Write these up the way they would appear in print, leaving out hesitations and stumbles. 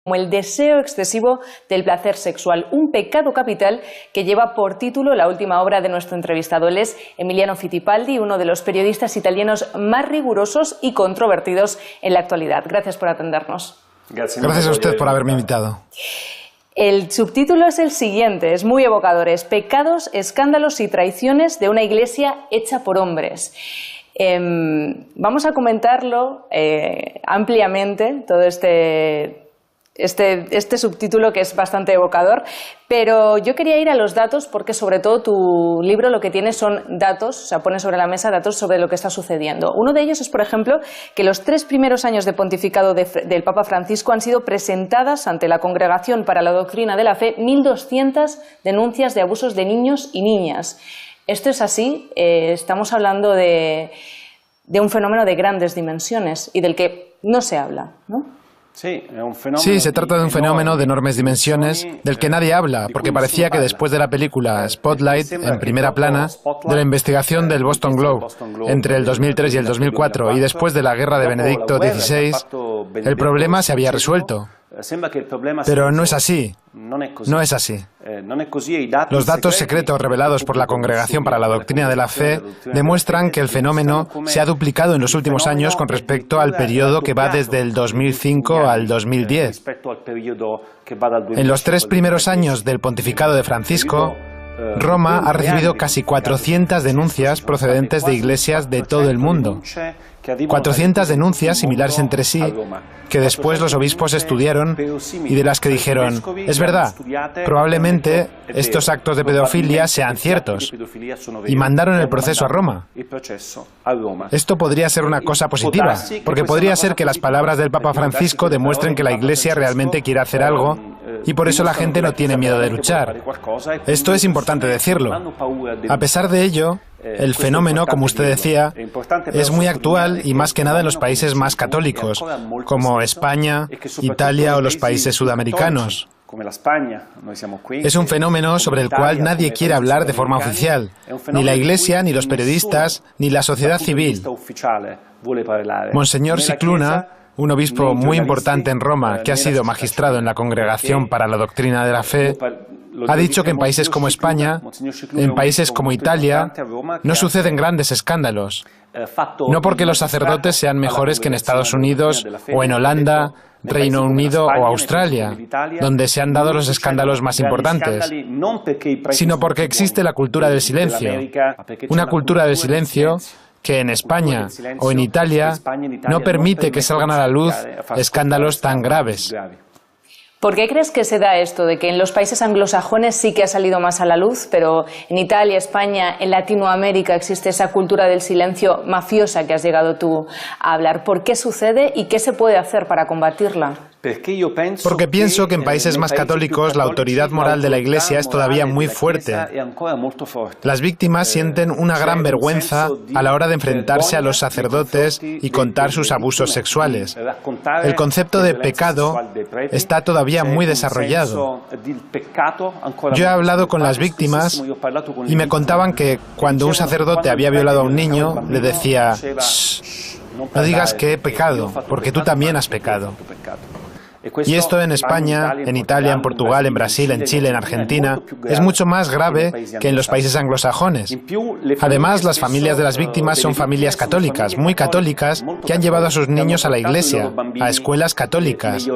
como el deseo excesivo del placer sexual, un pecado capital que lleva por título la última obra de nuestro entrevistado. Él es Emiliano Fittipaldi, uno de los periodistas italianos más rigurosos y controvertidos en la actualidad. Gracias por atendernos. Gracias a usted por haberme invitado. El subtítulo es el siguiente, es muy evocador, es Pecados, escándalos y traiciones de una iglesia hecha por hombres. Vamos a comentarlo ampliamente, todo este subtítulo que es bastante evocador, pero yo quería ir a los datos porque sobre todo tu libro lo que tiene son datos, o sea, pone sobre la mesa datos sobre lo que está sucediendo. Uno de ellos es, por ejemplo, que los 3 primeros años de pontificado del Papa Francisco han sido presentadas ante la Congregación para la Doctrina de la Fe 1.200 denuncias de abusos de niños y niñas. ¿Esto es así? Estamos hablando de un fenómeno de grandes dimensiones y del que no se habla, ¿no? Sí, se trata de un fenómeno de enormes dimensiones del que nadie habla, porque parecía que después de la película Spotlight, en primera plana, de la investigación del Boston Globe entre el 2003 y el 2004 y después de la guerra de Benedicto XVI, el problema se había resuelto. Pero no es así. No es así. Los datos secretos revelados por la Congregación para la Doctrina de la Fe demuestran que el fenómeno se ha duplicado en los últimos años con respecto al periodo que va desde el 2005 al 2010. En los 3 primeros años del pontificado de Francisco, Roma ha recibido casi 400 denuncias procedentes de iglesias de todo el mundo. 400 denuncias similares entre sí, que después los obispos estudiaron y de las que dijeron, es verdad, probablemente estos actos de pedofilia sean ciertos, y mandaron el proceso a Roma. Esto podría ser una cosa positiva, porque podría ser que las palabras del Papa Francisco demuestren que la Iglesia realmente quiere hacer algo, y por eso la gente no tiene miedo de luchar. Esto es importante decirlo. A pesar de ello, el fenómeno, como usted decía, es muy actual y más que nada en los países más católicos, como España, Italia o los países sudamericanos. Es un fenómeno sobre el cual nadie quiere hablar de forma oficial, ni la Iglesia, ni los periodistas, ni la sociedad civil. Monseñor Scicluna, un obispo muy importante en Roma, que ha sido magistrado en la Congregación para la Doctrina de la Fe, ha dicho que en países como España, en países como Italia, no suceden grandes escándalos. No porque los sacerdotes sean mejores que en Estados Unidos o en Holanda, Reino Unido o Australia, donde se han dado los escándalos más importantes, sino porque existe la cultura del silencio, una cultura del silencio que en España o en Italia no permite que salgan a la luz escándalos tan graves. ¿Por qué crees que se da esto de que en los países anglosajones sí que ha salido más a la luz, pero en Italia, España, en Latinoamérica existe esa cultura del silencio mafiosa que has llegado tú a hablar? ¿Por qué sucede y qué se puede hacer para combatirla? Porque pienso que en países más católicos la autoridad moral de la Iglesia es todavía muy fuerte. Las víctimas sienten una gran vergüenza a la hora de enfrentarse a los sacerdotes y contar sus abusos sexuales. El concepto de pecado está todavía muy desarrollado. Yo he hablado con las víctimas y me contaban que cuando un sacerdote había violado a un niño, le decía, "Shh, no digas que he pecado, porque tú también has pecado". Y esto en España, en Italia, en Portugal, en Brasil, en Chile, en Argentina, es mucho más grave que en los países anglosajones. Además, las familias de las víctimas son familias católicas, muy católicas, que han llevado a sus niños a la iglesia, a escuelas católicas,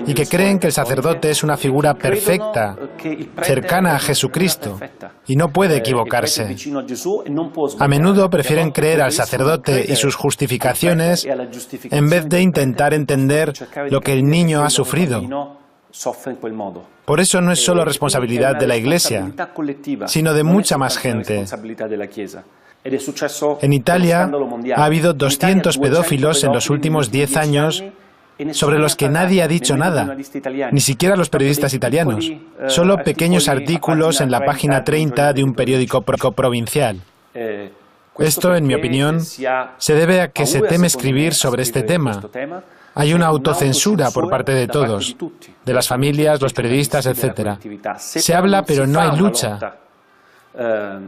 y que creen que el sacerdote es una figura perfecta, cercana a Jesucristo, y no puede equivocarse. A menudo prefieren creer al sacerdote y sus justificaciones en vez de intentar entender lo que el niño ha sufrido. Por eso no es solo responsabilidad de la Iglesia, sino de mucha más gente. En Italia ha habido 200 pedófilos en los últimos 10 años sobre los que nadie ha dicho nada, ni siquiera los periodistas italianos, solo pequeños artículos en la página 30 de un periódico provincial. Esto, en mi opinión, se debe a que se teme escribir sobre este tema. Hay una autocensura por parte de todos, de las familias, los periodistas, etc. Se habla, pero no hay lucha.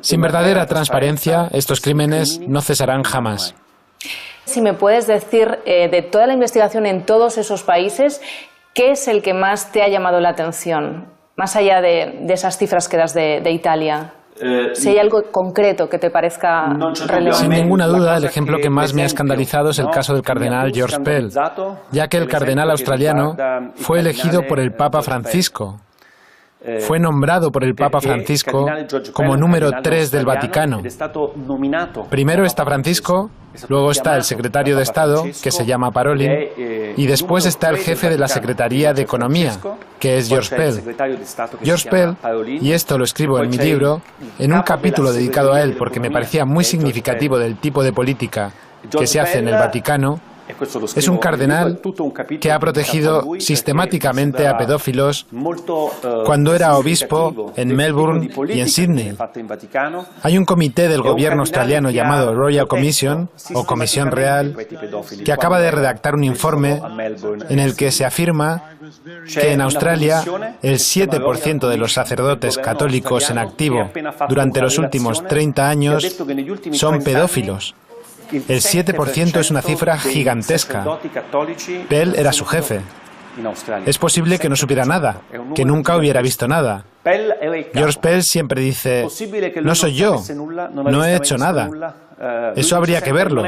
Sin verdadera transparencia, estos crímenes no cesarán jamás. Si me puedes decir, de toda la investigación en todos esos países, ¿Qué es el que más te ha llamado la atención, más allá de esas cifras que das de Italia? Si hay algo concreto que te parezca relevante. Sin ninguna duda, el ejemplo que más me ha escandalizado es el caso del cardenal George Pell, ya que el cardenal australiano fue elegido por el Papa Francisco. Fue nombrado por el Papa Francisco como número 3 del Vaticano. Primero está Francisco, luego está el secretario de Estado, que se llama Parolin, y después está el jefe de la Secretaría de Economía, que es George Pell. George Pell, y esto lo escribo en mi libro, en un capítulo dedicado a él porque me parecía muy significativo del tipo de política que se hace en el Vaticano, es un cardenal que ha protegido sistemáticamente a pedófilos cuando era obispo en Melbourne y en Sydney. Hay un comité del gobierno australiano llamado Royal Commission, o Comisión Real, que acaba de redactar un informe en el que se afirma que en Australia el 7% de los sacerdotes católicos en activo durante los últimos 30 años son pedófilos. El 7% es una cifra gigantesca. Pell era su jefe. Es posible que no supiera nada, que nunca hubiera visto nada. George Pell siempre dice, no soy yo, no he hecho nada. Eso habría que verlo,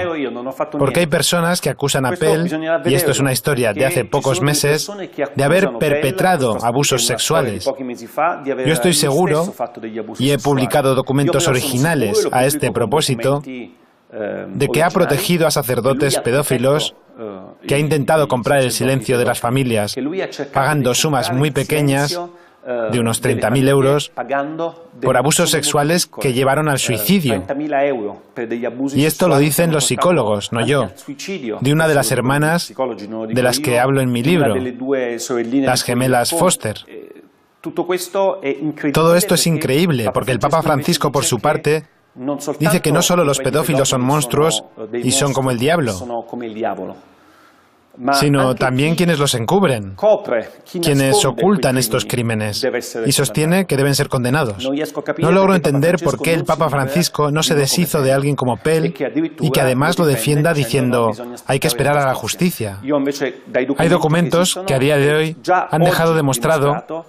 porque hay personas que acusan a Pell, y esto es una historia de hace pocos meses, de haber perpetrado abusos sexuales. Yo estoy seguro, y he publicado documentos originales a este propósito, de que ha protegido a sacerdotes pedófilos, que ha intentado comprar el silencio de las familias, pagando sumas muy pequeñas, de unos 30.000 euros, por abusos sexuales que llevaron al suicidio. Y esto lo dicen los psicólogos, no yo, de una de las hermanas de las que hablo en mi libro, las gemelas Foster. Todo esto es increíble, porque el Papa Francisco, por su parte, dice que no solo los pedófilos son monstruos y son como el diablo, sino también quienes los encubren, quienes ocultan estos crímenes, y sostiene que deben ser condenados. No logro entender por qué el Papa Francisco no se deshizo de alguien como Pell y que además lo defienda diciendo hay que esperar a la justicia. Hay documentos que a día de hoy han dejado demostrado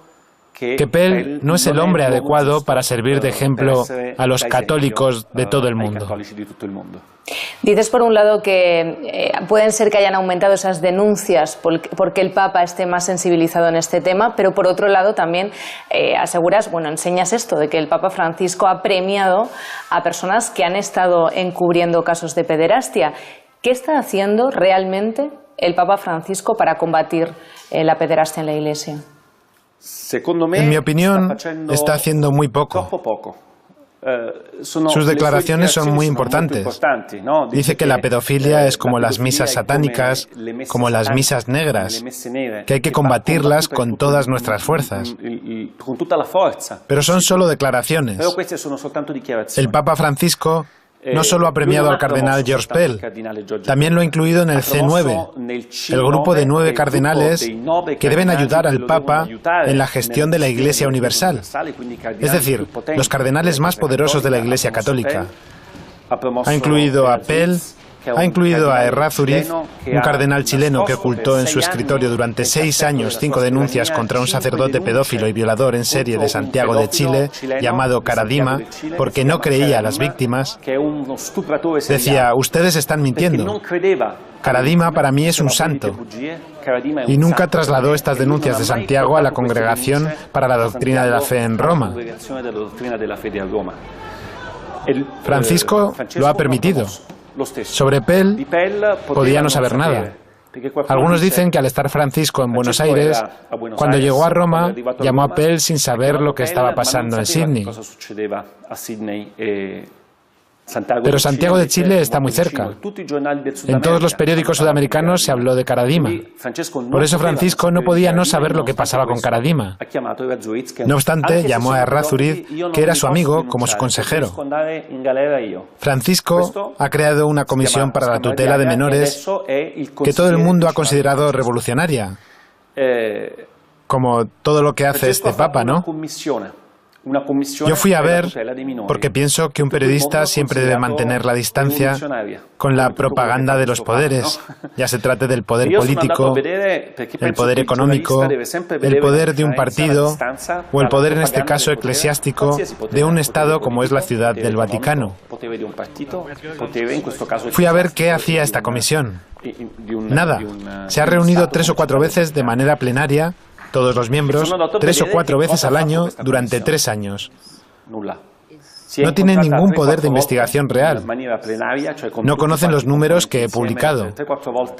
que Pell no es el hombre adecuado para servir de ejemplo a los católicos de todo el mundo. Dices por un lado que pueden ser que hayan aumentado esas denuncias porque el Papa esté más sensibilizado en este tema, pero por otro lado también aseguras, enseñas esto de que el Papa Francisco ha premiado a personas que han estado encubriendo casos de pederastia. ¿Qué está haciendo realmente el Papa Francisco para combatir la pederastia en la Iglesia? En mi opinión, está haciendo muy poco. Sus declaraciones son muy importantes. Dice que la pedofilia es como las misas satánicas, como las misas negras, que hay que combatirlas con todas nuestras fuerzas. Pero son solo declaraciones. El Papa Francisco no solo ha premiado al cardenal George Pell, también lo ha incluido en el C9, el grupo de 9 cardenales que deben ayudar al Papa en la gestión de la Iglesia Universal, es decir, los cardenales más poderosos de la Iglesia Católica. Ha incluido a Pell, ha incluido a Errázuriz, un cardenal chileno que ocultó en su escritorio durante 6 años 5 denuncias contra un sacerdote pedófilo y violador en serie de Santiago de Chile, llamado Caradima, porque no creía a las víctimas. Decía, ustedes están mintiendo. Caradima para mí es un santo. Y nunca trasladó estas denuncias de Santiago a la Congregación para la Doctrina de la Fe en Roma. Francisco lo ha permitido. Sobre Pell podía no saber nada. Algunos dicen que al estar Francisco en Buenos Aires, cuando llegó a Roma, llamó a Pell sin saber lo que estaba pasando en Sydney. Pero Santiago de Chile está muy cerca. En todos los periódicos sudamericanos se habló de Caradima. Por eso Francisco no podía no saber lo que pasaba con Caradima. No obstante, llamó a Errázuriz, que era su amigo, como su consejero. Francisco ha creado una comisión para la tutela de menores que todo el mundo ha considerado revolucionaria, como todo lo que hace este Papa, ¿no? Yo fui a ver porque pienso que un periodista siempre debe mantener la distancia con la propaganda de los poderes, ya se trate del poder político, el poder económico, el poder de un partido o el poder, en este caso, eclesiástico de un Estado como es la Ciudad del Vaticano. Fui a ver qué hacía esta comisión. Nada. Se ha reunido 3 o 4 veces de manera plenaria, todos los miembros, 3 o 4 veces al año durante 3 años. No tienen ningún poder de investigación real. No conocen los números que he publicado.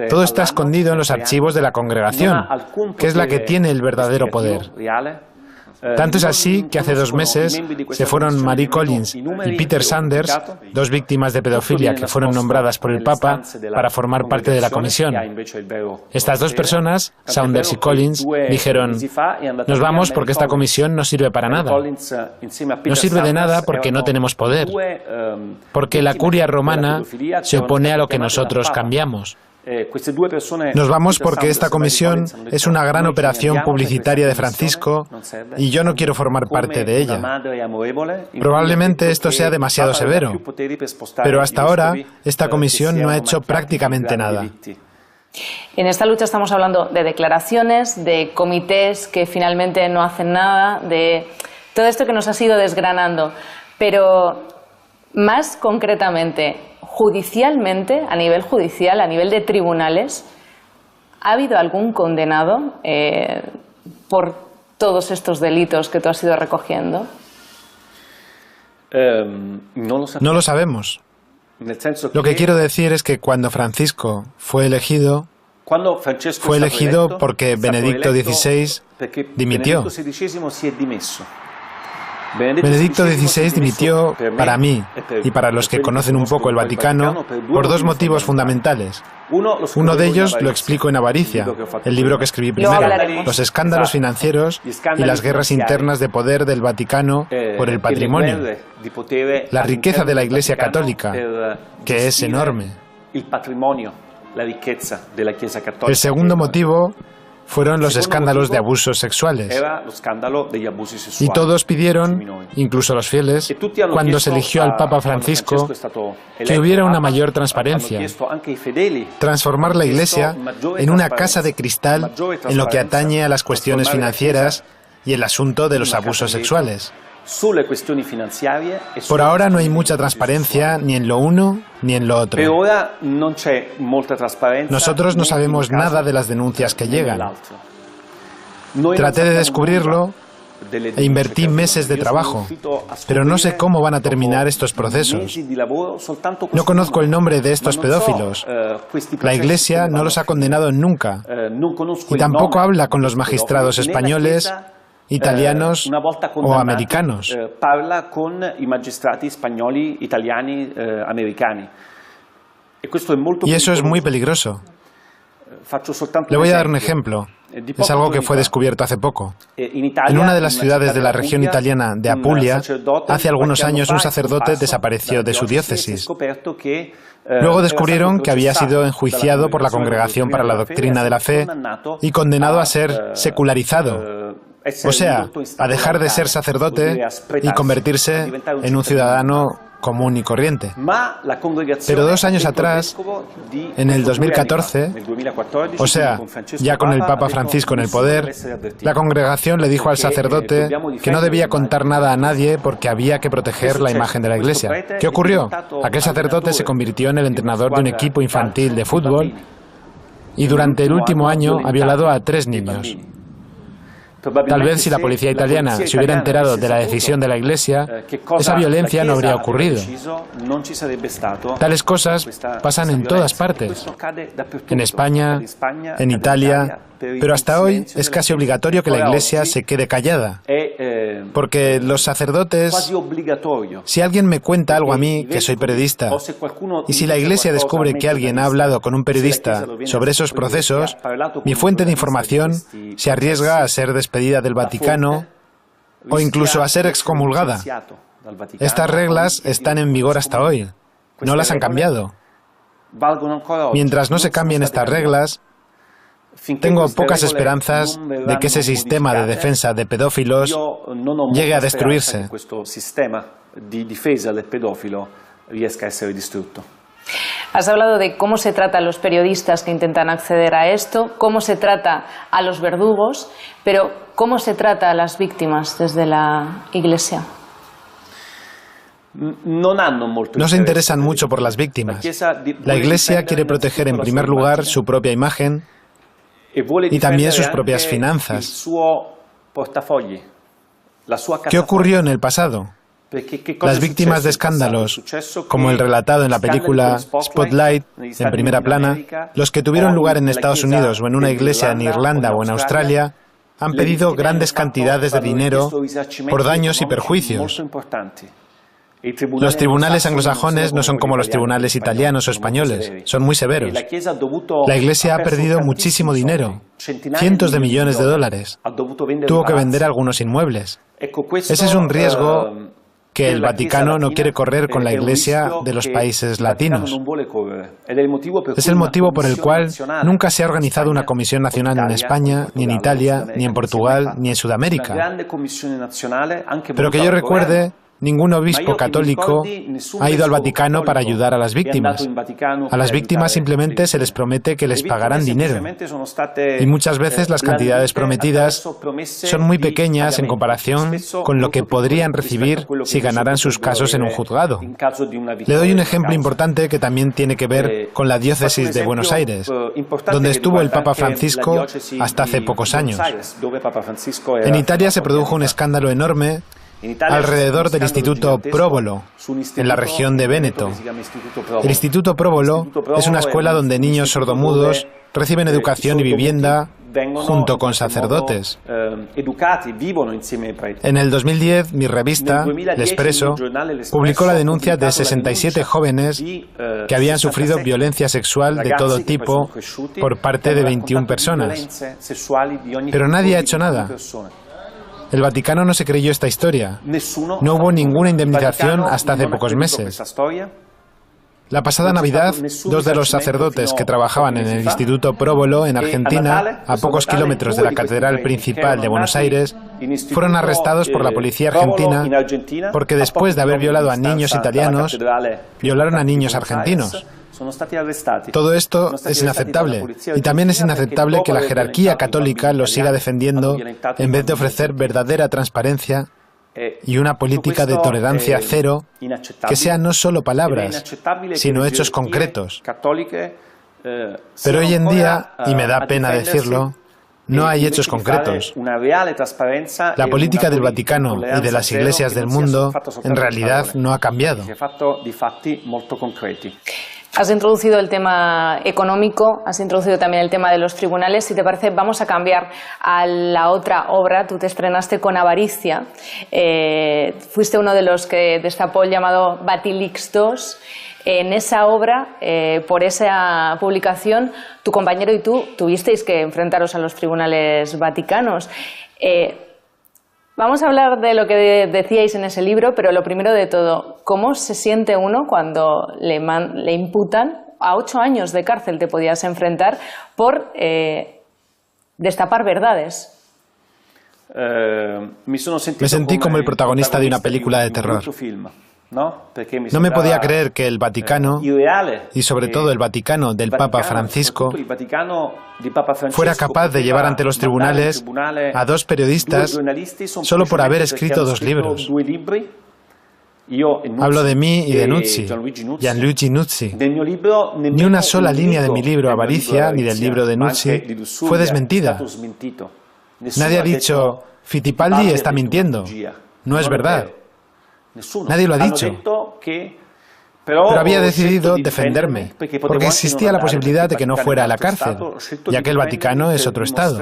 Todo está escondido en los archivos de la congregación, que es la que tiene el verdadero poder. Tanto es así que hace 2 meses se fueron Mary Collins y Peter Sanders, 2 víctimas de pedofilia que fueron nombradas por el Papa para formar parte de la comisión. Estas 2 personas, Saunders y Collins, dijeron: nos vamos porque esta comisión no sirve para nada. No sirve de nada porque no tenemos poder, porque la curia romana se opone a lo que nosotros cambiamos. Nos vamos porque esta comisión es una gran operación publicitaria de Francisco y yo no quiero formar parte de ella. Probablemente esto sea demasiado severo, pero hasta ahora esta comisión no ha hecho prácticamente nada. En esta lucha estamos hablando de declaraciones, de comités que finalmente no hacen nada, de todo esto que nos has ido desgranando, pero más concretamente, judicialmente, a nivel judicial, a nivel de tribunales, ¿ha habido algún condenado por todos estos delitos que tú has ido recogiendo? No lo sabemos. Lo que quiero decir es que cuando Francisco fue elegido porque Benedicto XVI dimitió. Benedicto XVI dimitió para mí y para los que conocen un poco el Vaticano por 2 motivos fundamentales. Uno de ellos lo explico en Avaricia, el libro que escribí primero, los escándalos financieros y las guerras internas de poder del Vaticano por el patrimonio, la riqueza de la Iglesia Católica, que es enorme. El segundo motivo fueron los escándalos de abusos sexuales. Y todos pidieron, incluso los fieles, cuando se eligió al Papa Francisco, que hubiera una mayor transparencia, transformar la Iglesia en una casa de cristal en lo que atañe a las cuestiones financieras y el asunto de los abusos sexuales. Por ahora no hay mucha transparencia ni en lo uno ni en lo otro. Nosotros no sabemos nada de las denuncias que llegan. Traté de descubrirlo e invertí meses de trabajo, pero no sé cómo van a terminar estos procesos. No conozco el nombre de estos pedófilos. La Iglesia no los ha condenado nunca y tampoco habla con los magistrados españoles, italianos o americanos. Parla con i magistrati spagnoli, italiani, americani. Y eso es muy peligroso. Le voy a dar un ejemplo. Es algo que fue descubierto hace poco. En una de las ciudades de la región italiana de Apulia, hace algunos años un sacerdote desapareció de su diócesis. Luego descubrieron que había sido enjuiciado por la Congregación para la Doctrina de la Fe y condenado a ser secularizado. O sea, a dejar de ser sacerdote y convertirse en un ciudadano común y corriente. Pero 2 años atrás, en el 2014, o sea, ya con el Papa Francisco en el poder, la congregación le dijo al sacerdote que no debía contar nada a nadie porque había que proteger la imagen de la Iglesia. ¿Qué ocurrió? Aquel sacerdote se convirtió en el entrenador de un equipo infantil de fútbol y durante el último año ha violado a 3 niños. Tal vez si la policía italiana se hubiera enterado de la decisión de la Iglesia, esa violencia no habría ocurrido. Tales cosas pasan en todas partes, en España, en Italia, pero hasta hoy es casi obligatorio que la Iglesia se quede callada, porque los sacerdotes, si alguien me cuenta algo a mí, que soy periodista, y si la Iglesia descubre que alguien ha hablado con un periodista sobre esos procesos, mi fuente de información se arriesga a ser despedida del Vaticano o incluso a ser excomulgada. Estas reglas están en vigor hasta hoy. No las han cambiado. Mientras no se cambien estas reglas, tengo pocas esperanzas de que ese sistema de defensa de pedófilos llegue a destruirse. Has hablado de cómo se trata a los periodistas que intentan acceder a esto, cómo se trata a los verdugos, pero ¿cómo se trata a las víctimas desde la Iglesia? No se interesan mucho por las víctimas. La Iglesia quiere proteger en primer lugar su propia imagen y también sus propias finanzas. ¿Qué ocurrió en el pasado? Las víctimas de escándalos, como el relatado en la película Spotlight, en primera plana, los que tuvieron lugar en Estados Unidos o en una iglesia en Irlanda o en Australia, han pedido grandes cantidades de dinero por daños y perjuicios. Los tribunales anglosajones no son como los tribunales italianos o españoles, son muy severos. La Iglesia ha perdido muchísimo dinero, cientos de millones de dólares. Tuvo que vender algunos inmuebles. Ese es un riesgo que el Vaticano no quiere correr con la Iglesia de los países latinos. Es el motivo por el cual nunca se ha organizado una comisión nacional en España, ni en Italia, ni en Portugal, ni en Sudamérica. Pero que yo recuerde, ningún obispo católico ha ido al Vaticano para ayudar a las víctimas. A las víctimas simplemente se les promete que les pagarán dinero. Y muchas veces las cantidades prometidas son muy pequeñas en comparación con lo que podrían recibir si ganaran sus casos en un juzgado. Le doy un ejemplo importante que también tiene que ver con la diócesis de Buenos Aires, donde estuvo el Papa Francisco hasta hace pocos años. En Italia se produjo un escándalo enorme alrededor del Instituto Próbolo, en la región de Véneto. El Instituto Próbolo es una escuela donde niños sordomudos reciben educación y vivienda junto con sacerdotes. En el 2010, mi revista, L'Espresso, publicó la denuncia de 67 jóvenes que habían sufrido violencia sexual de todo tipo por parte de 21 personas. Pero nadie ha hecho nada. El Vaticano no se creyó esta historia. No hubo ninguna indemnización hasta hace pocos meses. La pasada Navidad, dos de los sacerdotes que trabajaban en el Instituto Próbolo, en Argentina, a pocos kilómetros de la Catedral Principal de Buenos Aires, fueron arrestados por la policía argentina porque después de haber violado a niños italianos, violaron a niños argentinos. Todo esto es inaceptable, y también es inaceptable que la jerarquía católica lo siga defendiendo en vez de ofrecer verdadera transparencia y una política de tolerancia cero que sean no solo palabras, sino hechos concretos. Pero hoy en día, y me da pena decirlo, no hay hechos concretos. La política del Vaticano y de las iglesias del mundo en realidad no ha cambiado. Has introducido el tema económico, has introducido también el tema de los tribunales. Si te parece, vamos a cambiar a la otra obra. Tú te estrenaste con Avaricia. Fuiste uno de los que destapó el llamado Batilix II. En esa obra, por esa publicación, tu compañero y tú tuvisteis que enfrentaros a los tribunales vaticanos. Vamos a hablar de lo que decíais en ese libro, pero lo primero de todo, ¿cómo se siente uno cuando le imputan a 8 años de cárcel te podías enfrentar por destapar verdades? Me sentí como el protagonista de una película de terror. No me podía creer que el Vaticano, y sobre todo el Vaticano del Papa Francisco, fuera capaz de llevar ante los tribunales a 2 periodistas solo por haber escrito 2 libros. Hablo de mí y de Nuzzi, Gianluigi Nuzzi. Ni una sola línea de mi libro Avaricia, ni del libro de Nuzzi, fue desmentida. Nadie ha dicho, Fittipaldi está mintiendo. No es verdad. Nadie lo ha dicho. Pero había decidido defenderme, porque existía la posibilidad de que no fuera a la cárcel, ya que el Vaticano es otro Estado.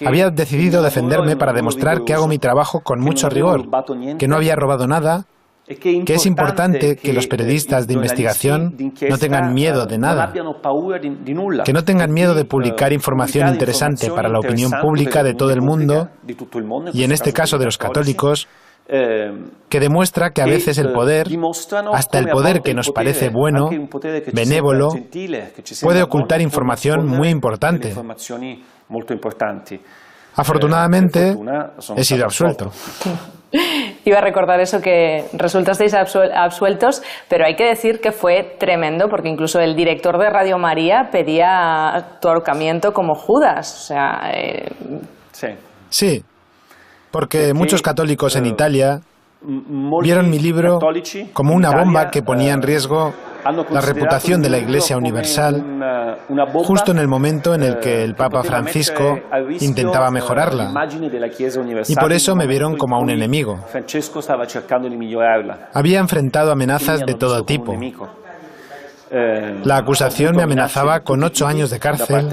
Había decidido defenderme para demostrar que hago mi trabajo con mucho rigor, que no había robado nada, que es importante que los periodistas de investigación no tengan miedo de nada, que no tengan miedo de publicar información interesante para la opinión pública de todo el mundo, y en este caso de los católicos, que demuestra que a veces el poder, hasta el poder que nos parece bueno, benévolo, puede ocultar información muy importante. Afortunadamente, he sido absuelto. Iba a recordar eso, que resultasteis absueltos, pero hay que decir que fue tremendo, porque incluso el director de Radio María pedía tu ahorcamiento como Judas. O sea, Sí, porque muchos católicos en Italia vieron mi libro como una bomba que ponía en riesgo la reputación de la Iglesia Universal justo en el momento en el que el Papa Francisco intentaba mejorarla. Y por eso me vieron como a un enemigo. Había enfrentado amenazas de todo tipo. La acusación me amenazaba con 8 años de cárcel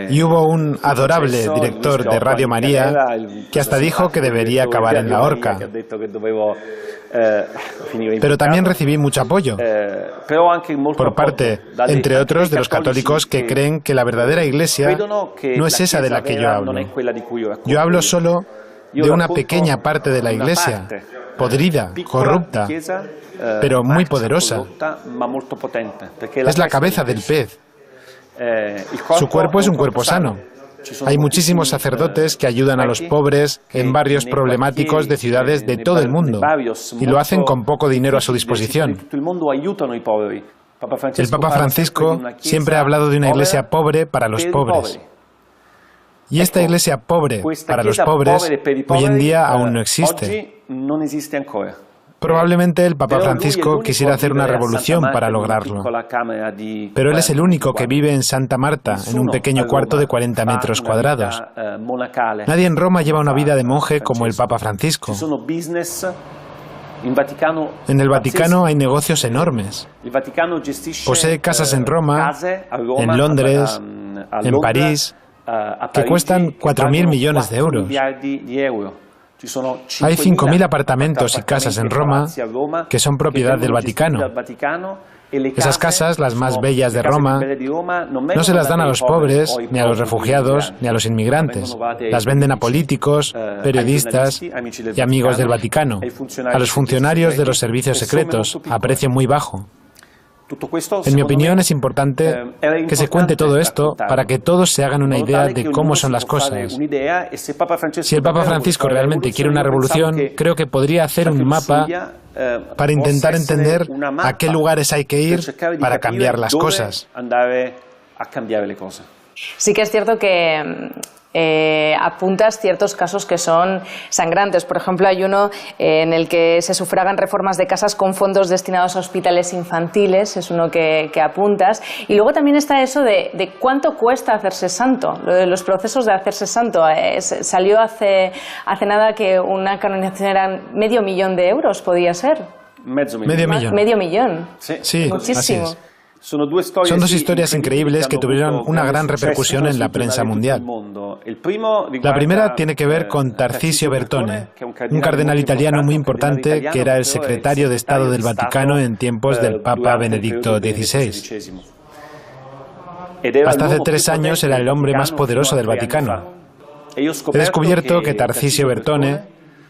y hubo un adorable director de Radio María que hasta dijo que debería acabar en la horca. Pero también recibí mucho apoyo por parte, entre otros, de los católicos que creen que la verdadera Iglesia no es esa de la que yo hablo. Yo hablo solo de una pequeña parte de la Iglesia, podrida, corrupta, pero muy poderosa. Es la cabeza del pez. Su cuerpo es un cuerpo sano. Hay muchísimos sacerdotes que ayudan a los pobres en barrios problemáticos de ciudades de todo el mundo y lo hacen con poco dinero a su disposición. El Papa Francisco siempre ha hablado de una iglesia pobre para los pobres. Y esta iglesia pobre para los pobres hoy en día aún no existe. Probablemente el Papa Francisco quisiera hacer una revolución para lograrlo, pero él es el único que vive en Santa Marta, en un pequeño cuarto de 40 metros cuadrados. Nadie en Roma lleva una vida de monje como el Papa Francisco. En el Vaticano hay negocios enormes. Posee casas en Roma, en Londres, en París, que cuestan 4.000 millones de euros. Hay 5.000 apartamentos y casas en Roma que son propiedad del Vaticano. Esas casas, las más bellas de Roma, no se las dan a los pobres, ni a los refugiados, ni a los inmigrantes. Las venden a políticos, periodistas y amigos del Vaticano, a los funcionarios de los servicios secretos, a precio muy bajo. En mi opinión, es importante que se cuente todo esto para que todos se hagan una idea de cómo son las cosas. Si el Papa Francisco realmente quiere una revolución, creo que podría hacer un mapa para intentar entender a qué lugares hay que ir para cambiar las cosas. Sí que es cierto que apuntas ciertos casos que son sangrantes. Por ejemplo, hay uno en el que se sufragan reformas de casas con fondos destinados a hospitales infantiles, es uno que apuntas. Y luego también está eso de cuánto cuesta hacerse santo, lo de los procesos de hacerse santo. Salió hace nada que una canonización era $500.000 de euros, podía ser. Medio millón. $500.000. Sí, muchísimo. Así es. Son dos historias increíbles que tuvieron una gran repercusión en la prensa mundial. La primera tiene que ver con Tarcisio Bertone, un cardenal italiano muy importante que era el secretario de Estado del Vaticano en tiempos del Papa Benedicto XVI. Hasta hace 3 años era el hombre más poderoso del Vaticano. He descubierto que Tarcisio Bertone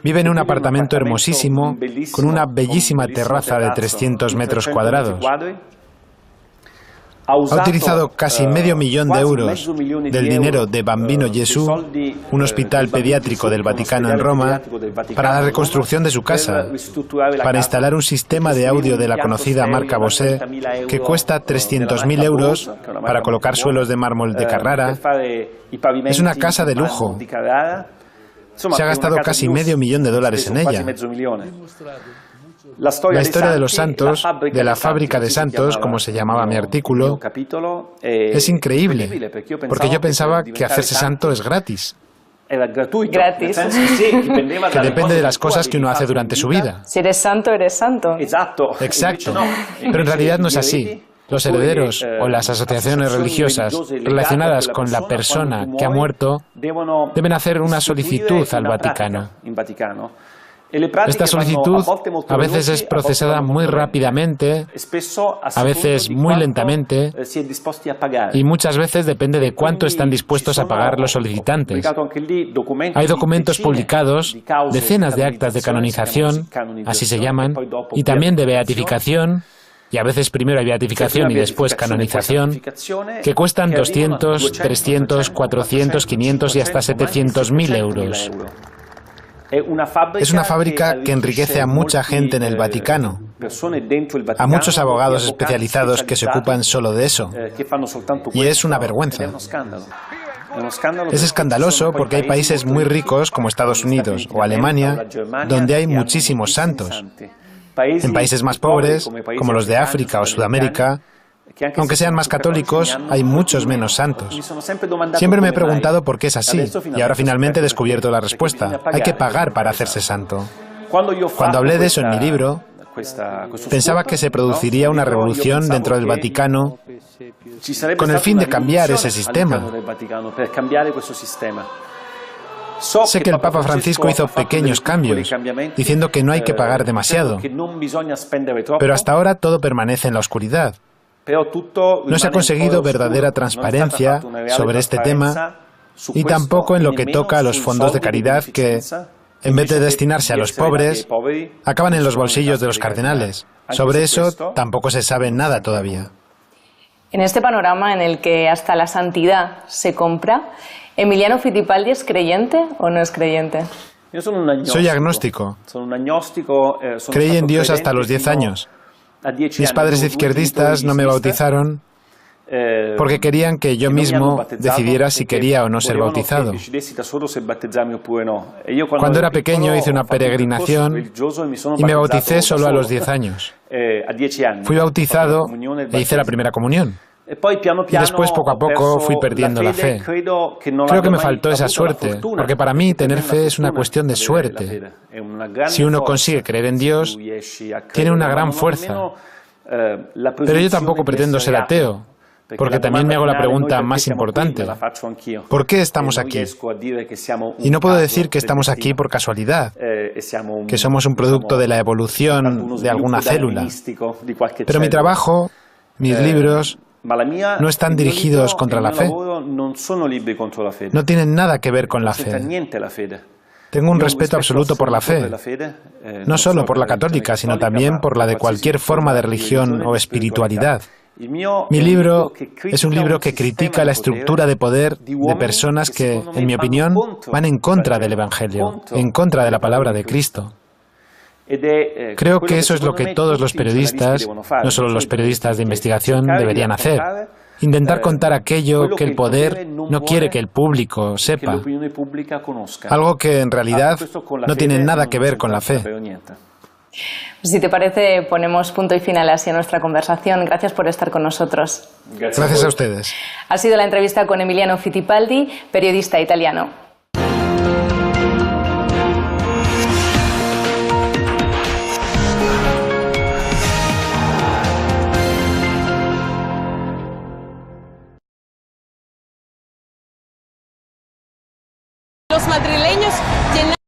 vive en un apartamento hermosísimo con una bellísima terraza de 300 metros cuadrados. Ha utilizado casi $500.000 de euros del dinero de Bambino Gesù, un hospital pediátrico del Vaticano en Roma, para la reconstrucción de su casa, para instalar un sistema de audio de la conocida marca Bose que cuesta 300.000 euros para colocar suelos de mármol de Carrara. Es una casa de lujo. Se ha gastado casi $500.000 en ella. La historia de los santos, de la fábrica de santos, como se llamaba mi artículo, es increíble, porque yo pensaba que hacerse santo es gratis. Gratis. Que depende de las cosas que uno hace durante su vida. Si eres santo, eres santo. Exacto. Pero en realidad no es así. Los herederos o las asociaciones religiosas relacionadas con la persona que ha muerto deben hacer una solicitud al Vaticano. Esta solicitud a veces es procesada muy rápidamente, a veces muy lentamente y muchas veces depende de cuánto están dispuestos a pagar los solicitantes. Hay documentos publicados, decenas de actas de canonización, así se llaman, y también de beatificación, y a veces primero hay beatificación y después canonización, que cuestan 200, 300, 400, 500 y hasta 700.000 euros. Es una fábrica que enriquece a mucha gente en el Vaticano, a muchos abogados especializados que se ocupan solo de eso, y es una vergüenza. Es escandaloso porque hay países muy ricos como Estados Unidos o Alemania donde hay muchísimos santos. En países más pobres, como los de África o Sudamérica, aunque sean más católicos, hay muchos menos santos. Siempre me he preguntado por qué es así, y ahora finalmente he descubierto la respuesta. Hay que pagar para hacerse santo. Cuando hablé de eso en mi libro, pensaba que se produciría una revolución dentro del Vaticano con el fin de cambiar ese sistema. Sé que el Papa Francisco hizo pequeños cambios, diciendo que no hay que pagar demasiado, pero hasta ahora todo permanece en la oscuridad. No se ha conseguido verdadera transparencia sobre este tema y tampoco en lo que toca a los fondos de caridad que, en vez de destinarse a los pobres, acaban en los bolsillos de los cardenales. Sobre eso tampoco se sabe nada todavía. En este panorama en el que hasta la santidad se compra, ¿Emiliano Fittipaldi es creyente o no es creyente? Soy agnóstico. Creí en Dios hasta los 10 años. Mis padres izquierdistas no me bautizaron porque querían que yo mismo decidiera si quería o no ser bautizado. Cuando era pequeño hice una peregrinación y me bauticé solo a los 10 años. Fui bautizado e hice la primera comunión. Y después, poco a poco, fui perdiendo la fe. Creo que me faltó esa suerte, porque para mí tener fe es una cuestión de suerte. Si uno consigue creer en Dios, tiene una gran fuerza. Pero yo tampoco pretendo ser ateo, porque también me hago la pregunta más importante. ¿Por qué estamos aquí? Y no puedo decir que estamos aquí por casualidad, que somos un producto de la evolución de alguna célula. Pero mi trabajo, mis libros, no están dirigidos contra la fe. No tienen nada que ver con la fe. Tengo un respeto absoluto por la fe, no solo por la católica, sino también por la de cualquier forma de religión o espiritualidad. Mi libro es un libro que critica la estructura de poder de personas que, en mi opinión, van en contra del Evangelio, en contra de la palabra de Cristo. Creo que eso es lo que todos los periodistas, no solo los periodistas de investigación, deberían hacer. Intentar contar aquello que el poder no quiere que el público sepa. Algo que en realidad no tiene nada que ver con la fe. Si te parece, ponemos punto y final así a nuestra conversación. Gracias por estar con nosotros. Gracias a ustedes. Ha sido la entrevista con Emiliano Fittipaldi, periodista italiano.